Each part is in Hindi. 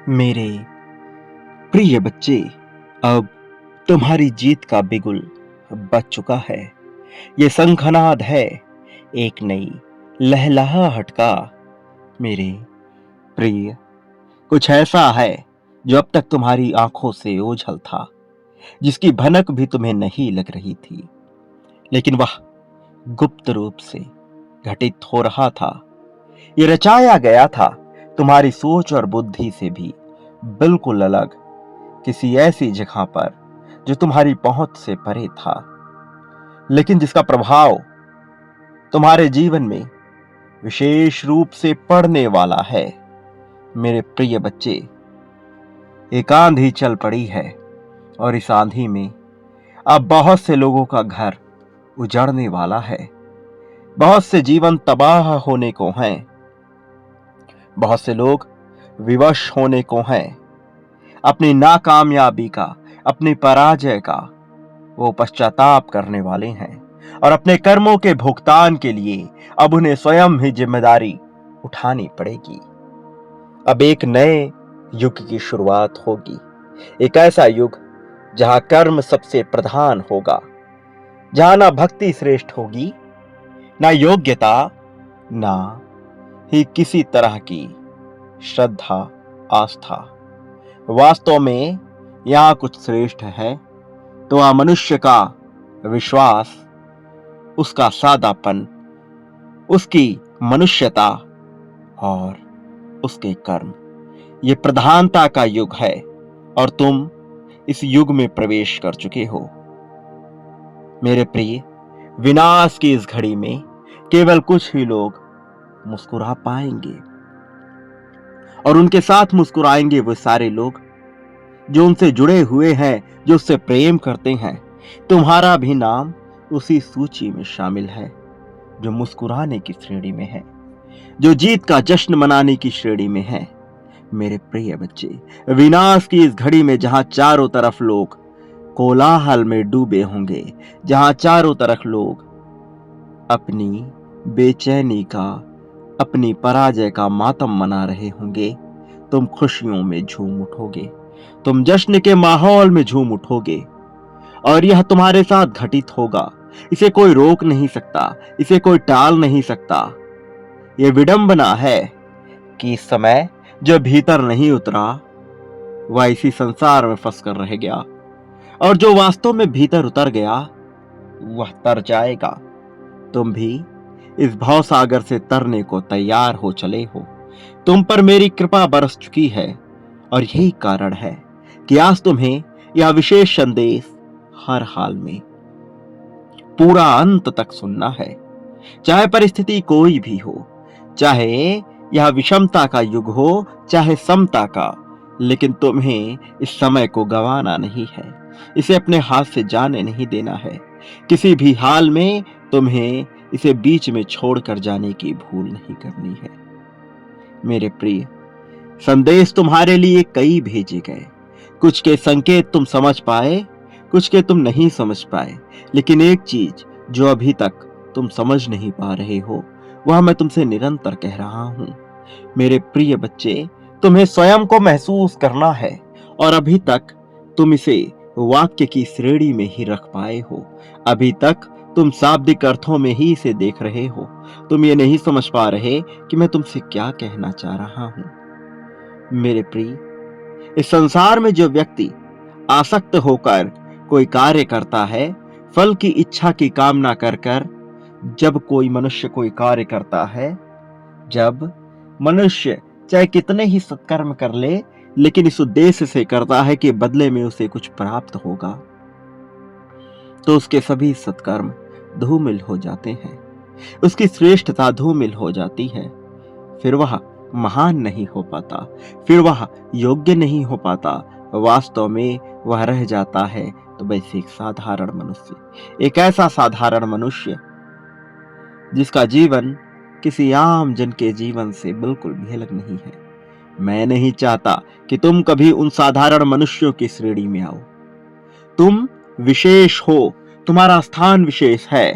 मेरे प्रिय बच्चे, अब तुम्हारी जीत का बिगुल बज चुका है। ये शंखनाद है एक नई लहलहाहट का। मेरे प्रिय, कुछ ऐसा है जो अब तक तुम्हारी आंखों से ओझल था, जिसकी भनक भी तुम्हें नहीं लग रही थी, लेकिन वह गुप्त रूप से घटित हो रहा था। ये रचाया गया था तुम्हारी सोच और बुद्धि से भी बिल्कुल अलग, किसी ऐसी जगह पर जो तुम्हारी पहुंच से परे था, लेकिन जिसका प्रभाव तुम्हारे जीवन में विशेष रूप से पड़ने वाला है। मेरे प्रिय बच्चे, एक आंधी चल पड़ी है और इस आंधी में अब बहुत से लोगों का घर उजड़ने वाला है। बहुत से जीवन तबाह होने को हैं। बहुत से लोग विवश होने को हैं। अपनी नाकामयाबी का, अपनी पराजय का वो पश्चाताप करने वाले हैं और अपने कर्मों के भुगतान के लिए अब उन्हें स्वयं ही जिम्मेदारी उठानी पड़ेगी। अब एक नए युग की शुरुआत होगी, एक ऐसा युग जहां कर्म सबसे प्रधान होगा, जहां ना भक्ति श्रेष्ठ होगी, ना योग्यता, ना ही किसी तरह की श्रद्धा आस्था। वास्तव में यहां कुछ श्रेष्ठ है तो वह मनुष्य का विश्वास, उसका सादापन, उसकी मनुष्यता और उसके कर्म। ये प्रधानता का युग है और तुम इस युग में प्रवेश कर चुके हो। मेरे प्रिय, विनाश की इस घड़ी में केवल कुछ ही लोग मुस्कुरा पाएंगे और उनके साथ मुस्कुराएंगे वो सारे लोग जो उनसे जुड़े हुए हैं, जो उससे प्रेम करते हैं। तुम्हारा भी नाम उसी सूची में शामिल है जो मुस्कुराने की श्रेणी में है, जो जीत का जश्न मनाने की श्रेणी में है। मेरे प्रिय बच्चे, विनाश की इस घड़ी में जहां चारों तरफ लोग कोलाहल में डूबे होंगे, जहां चारों तरफ लोग अपनी बेचैनी का, अपनी पराजय का मातम मना रहे होंगे, तुम खुशियों में झूम उठोगे, तुम जश्न के माहौल में झूम उठोगे और यह तुम्हारे साथ घटित होगा। इसे कोई रोक नहीं सकता, इसे कोई टाल नहीं सकता। यह विडंबना है कि इस समय जो भीतर नहीं उतरा वह इसी संसार में फंस कर रह गया, और जो वास्तव में भीतर उतर गया वह तर जाएगा। तुम भी इस भवसागर से तरने को तैयार हो चले हो। तुम पर मेरी कृपा बरस चुकी है और यही कारण है कि आज तुम्हें यह विशेष संदेश हर हाल में पूरा अंत तक सुनना है। चाहे परिस्थिति कोई भी हो, चाहे यह विषमता का युग हो, चाहे समता का, लेकिन तुम्हें इस समय को गंवाना नहीं है। इसे अपने हाथ से जाने नहीं देना है। किसी भी हाल में तुम्हें इसे बीच में छोड़कर जाने की भूल नहीं करनी है। मेरे प्रिय, संदेश तुम्हारे लिए कई भेजे गए। कुछ के संकेत तुम समझ पाए, कुछ के तुम नहीं समझ पाए, लेकिन एक चीज जो अभी तक तुम समझ नहीं पा रहे हो वह मैं तुमसे निरंतर कह रहा हूं। मेरे प्रिय बच्चे, तुम्हें स्वयं को महसूस करना है और अभी तक तुम इसे वाक्य की श्रेणी में ही रख पाए हो। अभी तक तुम शाब्दिक अर्थों में ही इसे देख रहे हो। तुम ये नहीं समझ पा रहे कि मैं तुमसे क्या कहना चाह रहा हूं। मेरे प्रिय, इस संसार में जो व्यक्ति आसक्त होकर कोई कार्य करता है, फल की इच्छा की कामना कर कर जब कोई मनुष्य कोई कार्य करता है, जब मनुष्य चाहे कितने ही सत्कर्म कर ले, लेकिन इस उद्देश्य से करता है कि बदले में उसे कुछ प्राप्त होगा, तो उसके सभी सत्कर्म धूमिल हो जाते हैं, उसकी श्रेष्ठता धूमिल हो जाती है। फिर वह महान नहीं हो पाता, फिर वह योग्य नहीं हो पाता। वास्तव में वह रह जाता है तो वैसे एक साधारण मनुष्य, एक ऐसा साधारण मनुष्य जिसका जीवन किसी आम जन के जीवन से बिल्कुल भी अलग नहीं है। मैं नहीं चाहता कि तुम कभी उन साधारण मनुष्यों की श्रेणी में आओ। तुम विशेष हो, तुम्हारा स्थान विशेष है,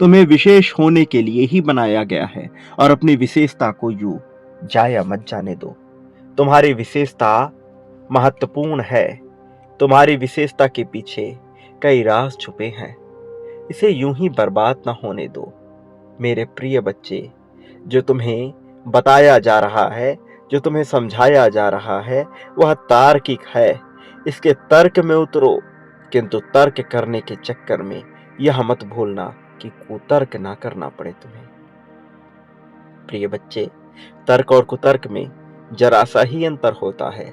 तुम्हें विशेष होने के लिए ही बनाया गया है और अपनी विशेषता को यूं जाया मत जाने दो। तुम्हारी विशेषता महत्वपूर्ण है। तुम्हारी विशेषता के पीछे कई राज छुपे हैं। इसे यूं ही बर्बाद ना होने दो। मेरे प्रिय बच्चे, जो तुम्हें बताया जा रहा है, जो तुम्हें समझाया जा रहा है, वह तार्किक है। इसके तर्क में उतरो, किंतु तर्क करने के चक्कर में यह मत भूलना कि कुतर्क ना करना पड़े तुम्हें। प्रिय बच्चे, तर्क और कुतर्क में जरा सा ही अंतर होता है।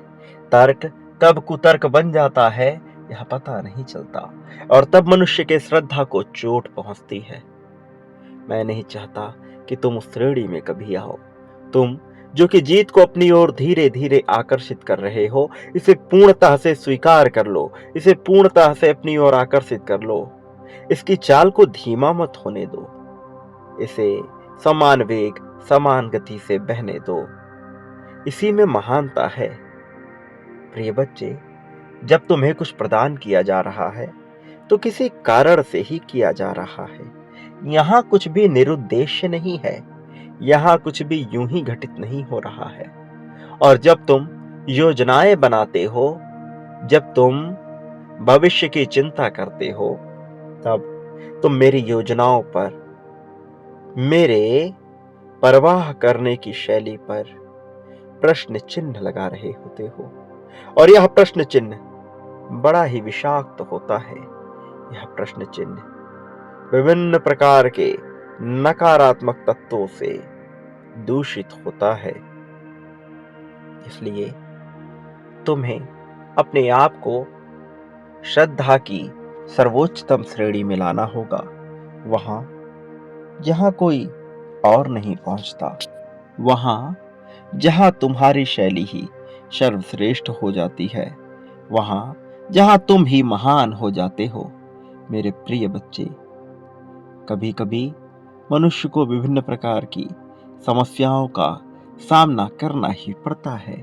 तर्क कब कुतर्क बन जाता है यह पता नहीं चलता, और तब मनुष्य के श्रद्धा को चोट पहुंचती है। मैं नहीं चाहता कि तुम उस श्रेणी में कभी आओ। तुम जो कि जीत को अपनी ओर धीरे धीरे आकर्षित कर रहे हो, इसे पूर्णतः से स्वीकार कर लो। इसे पूर्णतः से अपनी ओर आकर्षित कर लो। इसकी चाल को धीमा मत होने दो। इसे समान वेग, समान गति से बहने दो। इसी में महानता है। प्रिय बच्चे, जब तुम्हें कुछ प्रदान किया जा रहा है तो किसी कारण से ही किया जा रहा है। यहाँ कुछ भी निरुद्देश्य नहीं है। यहाँ कुछ भी यूं ही घटित नहीं हो रहा है। और जब तुम योजनाएं बनाते हो, जब तुम भविष्य की चिंता करते हो, तब तुम मेरी योजनाओं पर, मेरे परवाह करने की शैली पर प्रश्न चिन्ह लगा रहे होते हो। और यह प्रश्न चिन्ह बड़ा ही विषाक्त होता है। यह प्रश्न चिन्ह विभिन्न प्रकार के नकारात्मक तत्वों से दूषित होता है। इसलिए तुम्हें अपने आप को श्रद्धा की सर्वोच्चतम श्रेणी में लाना होगा, वहां जहां कोई और नहीं पहुंचता, वहां जहां तुम्हारी शैली ही सर्वश्रेष्ठ हो जाती है, वहां जहां तुम ही महान हो जाते हो। मेरे प्रिय बच्चे, कभी कभी मनुष्य को विभिन्न प्रकार की समस्याओं का सामना करना ही पड़ता है।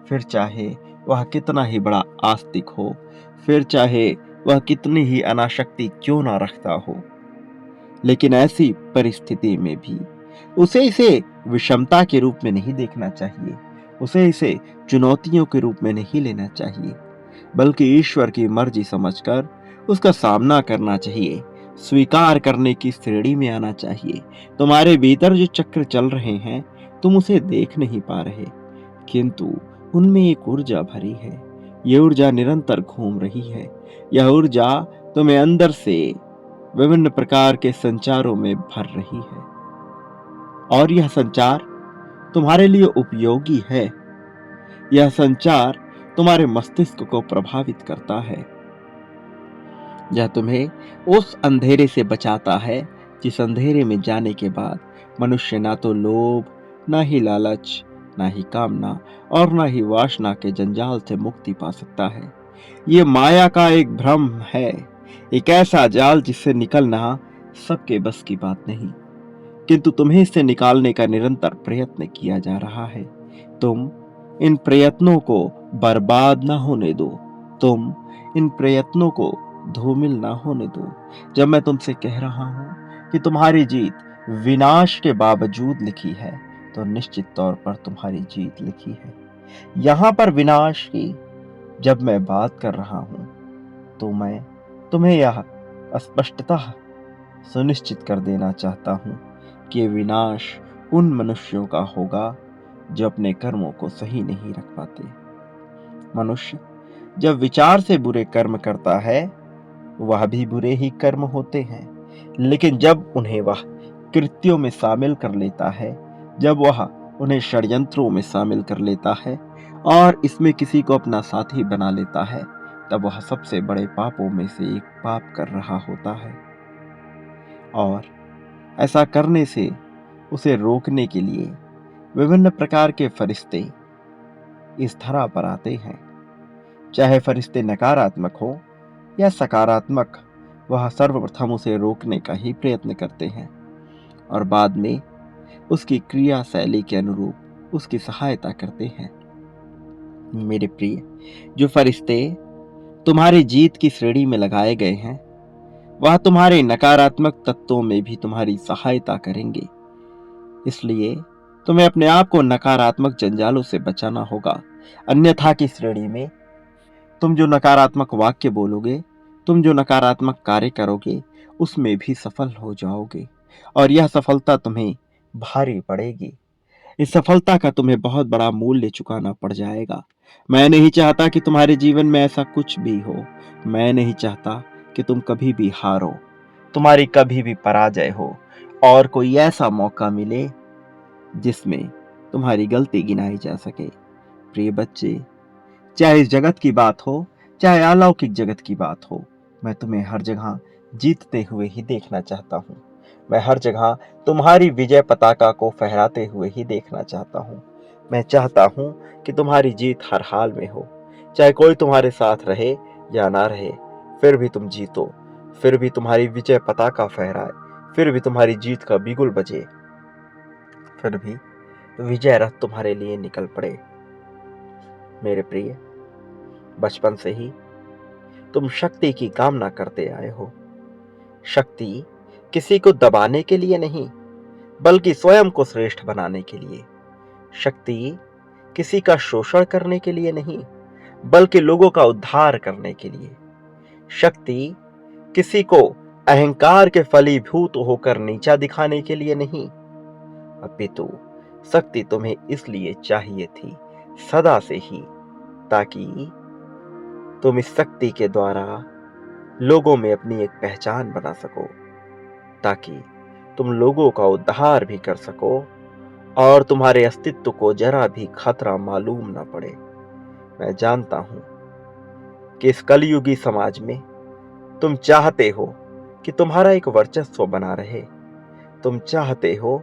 फिर चाहे वह कितना ही बड़ा आस्तिक हो, फिर चाहे वह कितनी ही अनासक्ति क्यों ना रखता हो, लेकिन ऐसी परिस्थिति में भी उसे इसे विषमता के रूप में नहीं देखना चाहिए। उसे इसे चुनौतियों के रूप में नहीं लेना चाहिए, बल्कि ईश्वर की मर्जी समझकर उसका सामना करना चाहिए। स्वीकार करने की श्रेणी में आना चाहिए। तुम्हारे भीतर जो चक्र चल रहे हैं, तुम उसे देख नहीं पा रहे, किंतु उनमें एक ऊर्जा भरी है। यह ऊर्जा निरंतर घूम रही है। यह ऊर्जा तुम्हें अंदर से विभिन्न प्रकार के संचारों में भर रही है, और यह संचार तुम्हारे लिए उपयोगी है। यह संचार तुम्हारे मस्तिष्क को प्रभावित करता है। यह तुम्हें उस अंधेरे से बचाता है जिस अंधेरे में जाने के बाद मनुष्य ना तो लोभ, ना ही लालच, ना ही कामना और ना ही वासना के जंजाल से मुक्ति पा सकता है। ये माया का एक भ्रम है, एक ऐसा जाल जिससे निकलना सबके बस की बात नहीं, किंतु तुम्हें इससे निकालने का निरंतर प्रयत्न किया जा रहा है। तुम इन प्रयत्नों को बर्बाद ना होने दो। तुम इन प्रयत्नों को धूमिल ना होने दो। जब मैं तुमसे कह रहा हूं कि तुम्हारी जीत विनाश के बावजूद लिखी है, तो निश्चित तौर पर तुम्हारी जीत लिखी है। यहां पर विनाश की जब मैं बात कर रहा हूं, तो मैं तुम्हें यह स्पष्टतः सुनिश्चित कर देना चाहता हूं कि विनाश उन मनुष्यों का होगा जो अपने कर्मों को सही नहीं रख पाते। मनुष्य जब विचार से बुरे कर्म करता है, वह भी बुरे ही कर्म होते हैं, लेकिन जब उन्हें वह कृत्यों में शामिल कर लेता है, जब वह उन्हें षड्यंत्रों में शामिल कर लेता है और इसमें किसी को अपना साथी बना लेता है, तब वह सबसे बड़े पापों में से एक पाप कर रहा होता है। और ऐसा करने से उसे रोकने के लिए विभिन्न प्रकार के फरिश्ते इस धरा पर आते हैं। चाहे फरिश्ते नकारात्मक हो या सकारात्मक, वह सर्वप्रथम उसे रोकने का ही प्रयत्न करते हैं और बाद में उसकी क्रिया शैली के अनुरूप उसकी सहायता करते हैं। मेरे प्रिय, जो फरिश्ते तुम्हारी जीत की श्रेणी में लगाए गए हैं, वह तुम्हारे नकारात्मक तत्वों में भी तुम्हारी सहायता करेंगे। इसलिए तुम्हें अपने आप को नकारात्मक जंजालों से बचाना होगा, अन्यथा की श्रेणी में तुम जो नकारात्मक वाक्य बोलोगे, तुम जो नकारात्मक कार्य करोगे, उसमें भी सफल हो जाओगे और यह सफलता तुम्हें भारी पड़ेगी। इस सफलता का तुम्हें बहुत बड़ा मूल्य चुकाना पड़ जाएगा। मैं नहीं चाहता कि तुम्हारे जीवन में ऐसा कुछ भी हो। मैं नहीं चाहता कि तुम कभी भी हारो, तुम्हारी कभी भी पराजय हो और कोई ऐसा मौका मिले जिसमें तुम्हारी गलती गिनाई जा सके। प्रिय बच्चे, चाहे इस जगत की बात हो, चाहे अलौकिक जगत की बात हो, मैं तुम्हें हर जगह जीतते हुए ही देखना चाहता हूँ। मैं हर जगह तुम्हारी विजय पताका को फहराते हुए ही देखना चाहता हूँ। मैं चाहता हूँ कि तुम्हारी जीत हर हाल में हो, चाहे कोई तुम्हारे साथ रहे या ना रहे, फिर भी तुम जीतो, फिर भी तुम्हारी विजय पताका फहराए, फिर भी तुम्हारी जीत का बिगुल बजे, फिर भी विजय रथ तुम्हारे लिए निकल पड़े। मेरे प्रिय, बचपन से ही तुम शक्ति की कामना करते आए हो। शक्ति किसी को दबाने के लिए नहीं, बल्कि स्वयं को श्रेष्ठ बनाने के लिए। शक्ति किसी का शोषण करने के लिए नहीं, बल्कि लोगों का उद्धार करने के लिए। शक्ति किसी को अहंकार के फलीभूत होकर नीचा दिखाने के लिए नहीं, अपितु शक्ति तुम्हें इसलिए चाहिए थी सदा से ही, ताकि तुम इस शक्ति के द्वारा लोगों में अपनी एक पहचान बना सको, ताकि तुम लोगों का उद्धार भी कर सको और तुम्हारे अस्तित्व को जरा भी खतरा मालूम न पड़े। मैं जानता हूं कि इस कलयुगी समाज में तुम चाहते हो कि तुम्हारा एक वर्चस्व बना रहे। तुम चाहते हो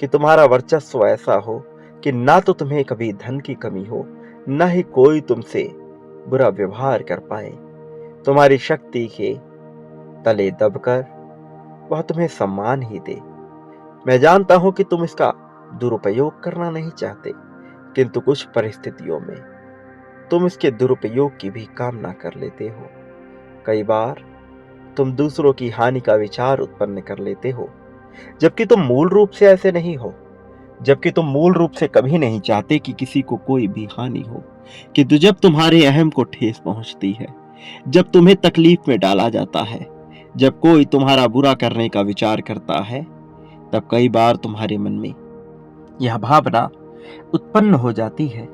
कि तुम्हारा वर्चस्व ऐसा हो कि ना तो तुम्हें कभी धन की कमी हो, ना ही कोई तुमसे बुरा व्यवहार कर पाए। तुम्हारी शक्ति के तले दबकर वह तुम्हें सम्मान ही दे। मैं जानता हूं कि तुम इसका दुरुपयोग करना नहीं चाहते, किंतु कुछ परिस्थितियों में तुम इसके दुरुपयोग की भी कामना कर लेते हो। कई बार तुम दूसरों की हानि का विचार उत्पन्न कर लेते हो, जबकि तुम मूल रूप से ऐसे नहीं हो। जबकि तुम मूल रूप से कभी नहीं चाहते कि किसी को कोई भी हानि हो, किंतु जब तुम्हारे अहम को ठेस पहुंचती है, जब तुम्हें तकलीफ में डाला जाता है, जब कोई तुम्हारा बुरा करने का विचार करता है, तब कई बार तुम्हारे मन में यह भावना उत्पन्न हो जाती है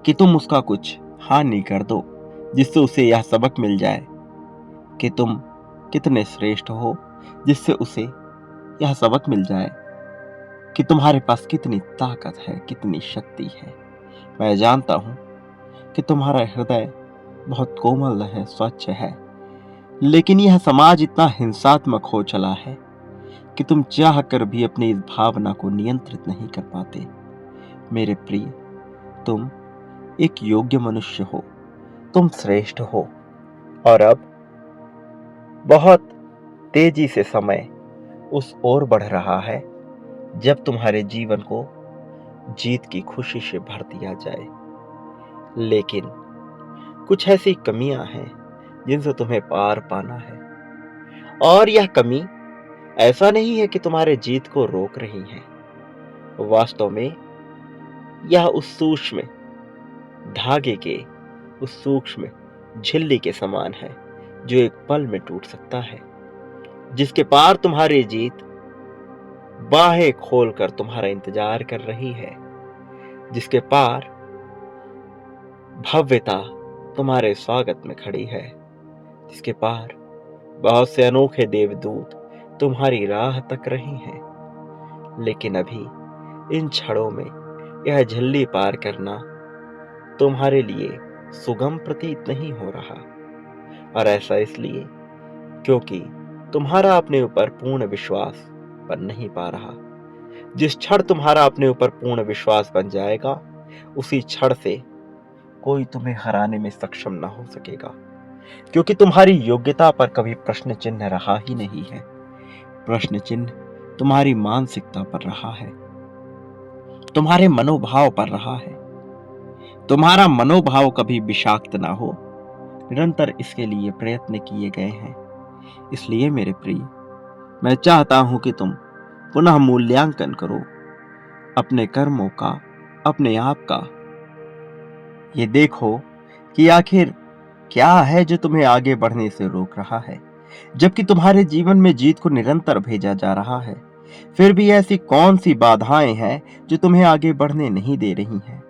कि तुम उसका कुछ हानि कर दो, जिससे उसे यह सबक मिल जाए कि तुम कितने श्रेष्ठ हो, जिससे उसे यह सबक मिल जाए कि तुम्हारे पास कितनी ताकत है, कितनी शक्ति है। मैं जानता हूं कि तुम्हारा हृदय बहुत कोमल है, स्वच्छ है, लेकिन यह समाज इतना हिंसात्मक हो चला है कि तुम चाह कर भी अपनी इस भावना को नियंत्रित नहीं कर पाते। मेरे प्रिय, तुम एक योग्य मनुष्य हो, तुम श्रेष्ठ हो और अब बहुत तेजी से समय उस ओर बढ़ रहा है जब तुम्हारे जीवन को जीत की खुशी से भर दिया जाए। लेकिन कुछ ऐसी कमियां हैं जिनसे तुम्हें पार पाना है, और यह कमी ऐसा नहीं है कि तुम्हारे जीत को रोक रही है। वास्तव में यह उस सूक्ष्म धागे के, उस सूक्ष्म झिल्ली के समान है जो एक पल में टूट सकता है, जिसके पार तुम्हारी जीत बाहें खोलकर तुम्हारा इंतजार कर रही है, जिसके पार भव्यता तुम्हारे स्वागत में खड़ी है, जिसके पार बहुत से अनोखे देवदूत तुम्हारी राह तक रहे हैं। लेकिन अभी इन क्षणों में यह झिल्ली पार करना तुम्हारे लिए सुगम प्रतीत नहीं हो रहा, और ऐसा इसलिए क्योंकि तुम्हारा अपने ऊपर पूर्ण विश्वास बन नहीं पा रहा। जिस क्षण तुम्हारा अपने ऊपर पूर्ण विश्वास बन जाएगा, उसी क्षण से कोई तुम्हें हराने में सक्षम ना हो सकेगा, क्योंकि तुम्हारी योग्यता पर कभी प्रश्न चिन्ह रहा ही नहीं है। प्रश्न चिन्ह तुम्हारी मानसिकता पर रहा है, तुम्हारे मनोभाव पर रहा है। तुम्हारा मनोभाव कभी विषाक्त ना हो, निरंतर इसके लिए प्रयत्न किए गए हैं। इसलिए मेरे प्रिय, मैं चाहता हूं कि तुम पुनः मूल्यांकन करो, अपने कर्मों का, अपने आप का। ये देखो कि आखिर क्या है जो तुम्हें आगे बढ़ने से रोक रहा है, जबकि तुम्हारे जीवन में जीत को निरंतर भेजा जा रहा है। फिर भी ऐसी कौन सी बाधाएं हैं जो तुम्हें आगे बढ़ने नहीं दे रही हैं,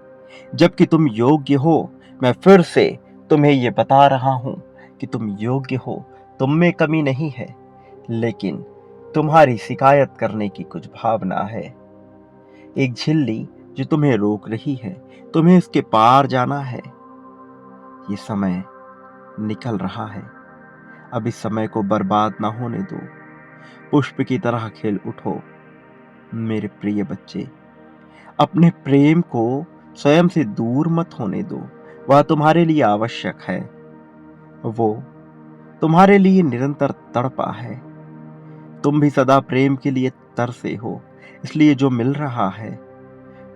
जबकि तुम योग्य हो। मैं फिर से तुम्हें ये बता रहा हूं कि तुम योग्य हो, तुम में कमी नहीं है, लेकिन तुम्हारी शिकायत करने की कुछ भावना है, एक झिल्ली जो तुम्हें रोक रही है। तुम्हें उसके पार जाना है। ये समय निकल रहा है, अब इस समय को बर्बाद ना होने दो। पुष्प की तरह खिल उठो मेरे प्रिय बच्चे। अपने प्रेम को स्वयं से दूर मत होने दो। वह तुम्हारे लिए आवश्यक है, वो तुम्हारे लिए निरंतर तड़पा है। तुम भी सदा प्रेम के लिए तरसे हो, इसलिए जो मिल रहा है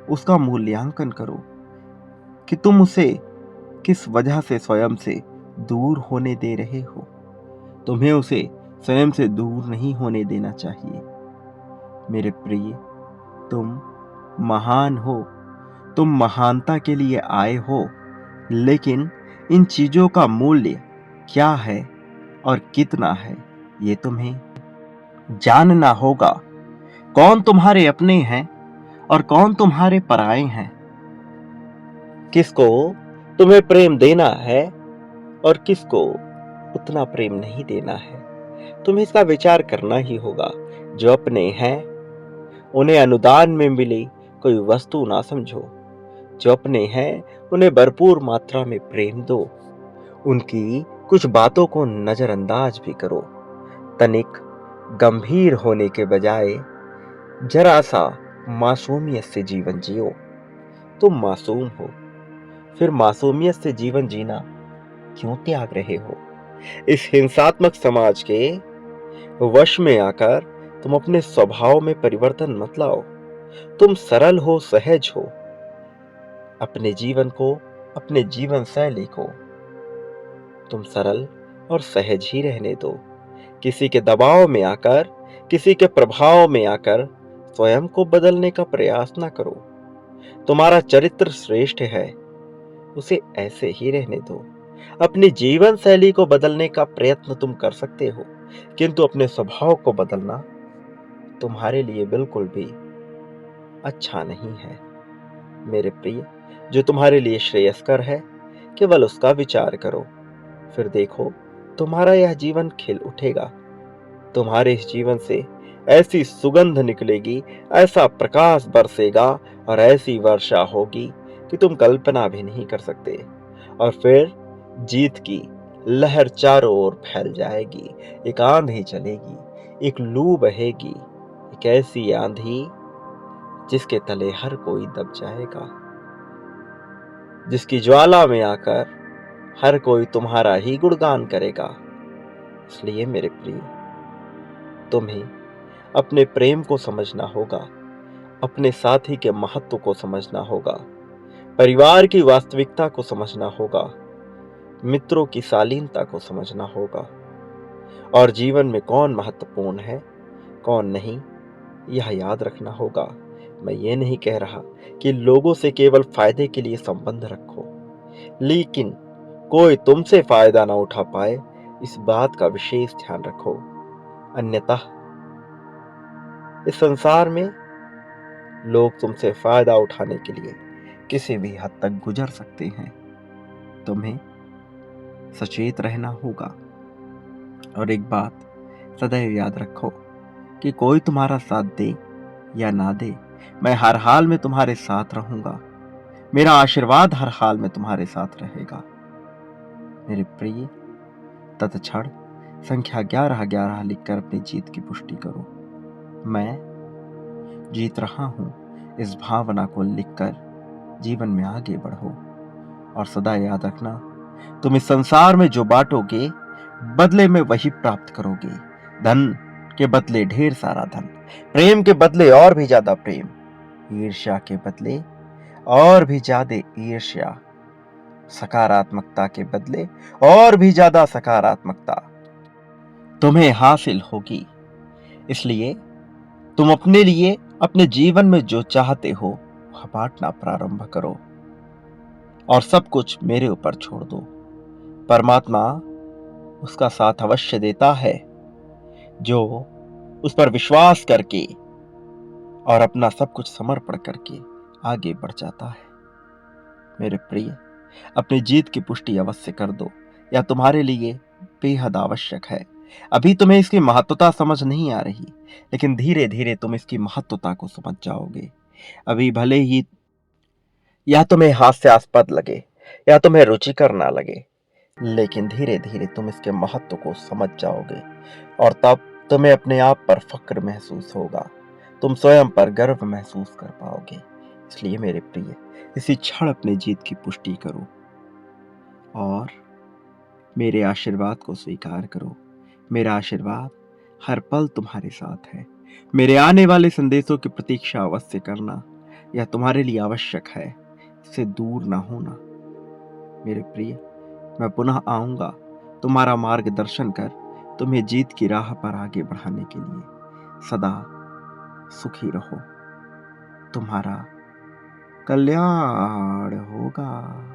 उसका मूल्यांकन करो कि तुम उसे किस वजह से स्वयं से दूर होने दे रहे हो। तुम्हें उसे स्वयं से दूर नहीं होने देना चाहिए। मेरे प्रिय, तुम महान हो, तुम महानता के लिए आए हो, लेकिन इन चीजों का मूल्य क्या है और कितना है, ये तुम्हें जानना होगा। कौन तुम्हारे अपने हैं और कौन तुम्हारे पराए हैं, किसको तुम्हें प्रेम देना है और किसको उतना प्रेम नहीं देना है। तुम्हें इसका विचार करना ही होगा। जो अपने हैं उन्हें अनुदान में मिली कोई वस्तु ना समझो। जो अपने हैं उन्हें भरपूर मात्रा में प्रेम दो। उनकी कुछ बातों को नजरअंदाज भी करो। तनिक गंभीर होने के बजाय जरा सा मासूमियत से जीवन जियो। तुम मासूम हो, फिर मासूमियत से जीवन जीना क्यों त्याग रहे हो। इस हिंसात्मक समाज के वश में आकर तुम अपने स्वभाव में परिवर्तन मत लाओ। तुम सरल हो, सहज हो। अपने जीवन को, अपने जीवन शैली को तुम सरल और सहज ही रहने दो। किसी के दबाव में आकर, किसी के प्रभाव में आकर स्वयं को बदलने का प्रयास ना करो। तुम्हारा चरित्र श्रेष्ठ है, उसे ऐसे ही रहने दो। अपनी जीवन शैली को बदलने का प्रयत्न तुम कर सकते हो, किंतु अपने स्वभाव को बदलना तुम्हारे लिए बिल्कुल भी अच्छा नहीं है। मेरे प्रिय, जो तुम्हारे लिए श्रेयस्कर है केवल उसका विचार करो। फिर देखो तुम्हारा यह जीवन खिल उठेगा। तुम्हारे इस जीवन से ऐसी सुगंध निकलेगी, ऐसा प्रकाश बरसेगा और ऐसी वर्षा होगी कि तुम कल्पना भी नहीं कर सकते। और फिर जीत की लहर चारों ओर फैल जाएगी। एक आंधी चलेगी, एक लू बहेगी, एक ऐसी आंधी जिसके तले हर कोई दब जाएगा, जिसकी ज्वाला में आकर हर कोई तुम्हारा ही गुणगान करेगा। इसलिए मेरे प्रिय, तुम्हें अपने प्रेम को समझना होगा, अपने साथी के महत्व को समझना होगा, परिवार की वास्तविकता को समझना होगा, मित्रों की शालीनता को समझना होगा, और जीवन में कौन महत्वपूर्ण है कौन नहीं, यह याद रखना होगा। मैं ये नहीं कह रहा कि लोगों से केवल फायदे के लिए संबंध रखो, लेकिन कोई तुमसे फायदा ना उठा पाए, इस बात का विशेष ध्यान रखो। अन्यथा इस संसार में लोग तुमसे फायदा उठाने के लिए किसी भी हद तक गुजर सकते हैं। तुम्हें सचेत रहना होगा। और एक बात सदैव याद रखो कि कोई तुम्हारा साथ दे या ना दे, मैं हर हाल में तुम्हारे साथ रहूंगा। मेरा आशीर्वाद हर हाल में तुम्हारे साथ रहेगा। मेरे प्रिय, तत्क्षण संख्या 1111 लिखकर अपनी जीत की पुष्टि करो। मैं जीत रहा हूं, इस भावना को लिखकर जीवन में आगे बढ़ो। और सदा याद रखना, तुम इस संसार में जो बांटोगे बदले में वही प्राप्त करोगे। धन के बदले ढेर सारा धन, प्रेम के बदले और भी ज्यादा प्रेम, ईर्ष्या के बदले और भी ज्यादा ईर्ष्या, सकारात्मकता के बदले और भी ज्यादा सकारात्मकता तुम्हें हासिल होगी। इसलिए तुम अपने लिए अपने जीवन में जो चाहते हो वह बांटना प्रारंभ करो और सब कुछ मेरे ऊपर छोड़ दो। परमात्मा उसका साथ अवश्य देता है जो उस पर विश्वास करके और अपना सब कुछ समर्पण करके आगे बढ़ जाता है। मेरे प्रिय, अपनी जीत की पुष्टि अवश्य कर दो, यह तुम्हारे लिए बेहद आवश्यक है। अभी तुम्हें इसकी महत्वता समझ नहीं आ रही, लेकिन धीरे धीरे तुम इसकी महत्वता को समझ जाओगे। अभी भले ही यह तुम्हें हास्यास्पद लगे या तुम्हें रुचिकर ना लगे, लेकिन धीरे धीरे तुम इसके महत्व को समझ जाओगे और तब तुम्हें अपने आप पर फक्र महसूस होगा। तुम स्वयं पर गर्व महसूस कर पाओगे। इसलिए मेरे प्रिय, इसी क्षण अपनी जीत की पुष्टि करो और मेरे आशीर्वाद को स्वीकार करो। मेरा आशीर्वाद हर पल तुम्हारे साथ है। मेरे आने वाले संदेशों की प्रतीक्षा अवश्य करना, यह तुम्हारे लिए आवश्यक है। इससे दूर ना होना। मेरे प्रिय, मैं पुनः आऊंगा तुम्हारा मार्गदर्शन कर तुम्हें जीत की राह पर आगे बढ़ाने के लिए। सदा सुखी रहो, तुम्हारा कल्याण होगा।